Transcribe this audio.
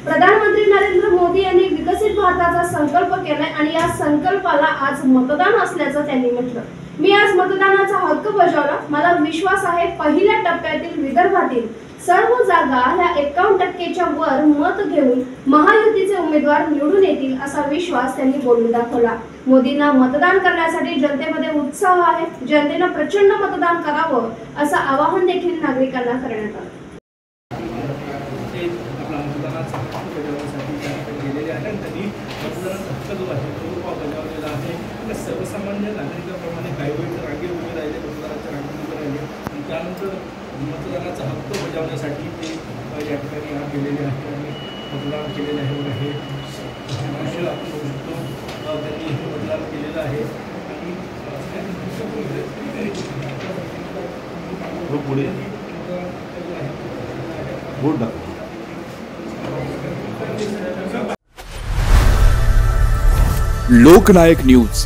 प्रधानमंत्री नरेंद्र मोदी यांनी विकसित भारताचा संकल्प केलाय आणि या संकल्पाला आज मतदान असल्याचं त्यांनी म्हटलं। मी आज मतदानाचा हक्क बजावला। मला विश्वास आहे पहिल्या टप्प्यातील विदर्भातील सर्व जागा ह्या 51% वर मत घेऊन महायुतीचे उमेदवार निवडून येतील असा विश्वास त्यांनी बोलून दाखवला। मोदींना मतदान करण्यासाठी जनतेमध्ये उत्साह आहे। जनतेनं प्रचंड मतदान करावं असं आवाहन देखील नागरिकांना करण्यात आलं। सर्वसामान्य नागरिकांप्रमाणे काही वेळ रांगेत उभे राहिले, मतदानाच्या रांगेत उभे राहिले आणि त्यानंतर मतदानाचा हक्क बजावण्यासाठी ते या ठिकाणी आज गेलेले आहेत आणि मतदान केलेले आहे। हे दृश्य आपण बघू शकतो, त्यांनी हे मतदान केलेलं आहे आणि पुढे लोकनायक न्यूज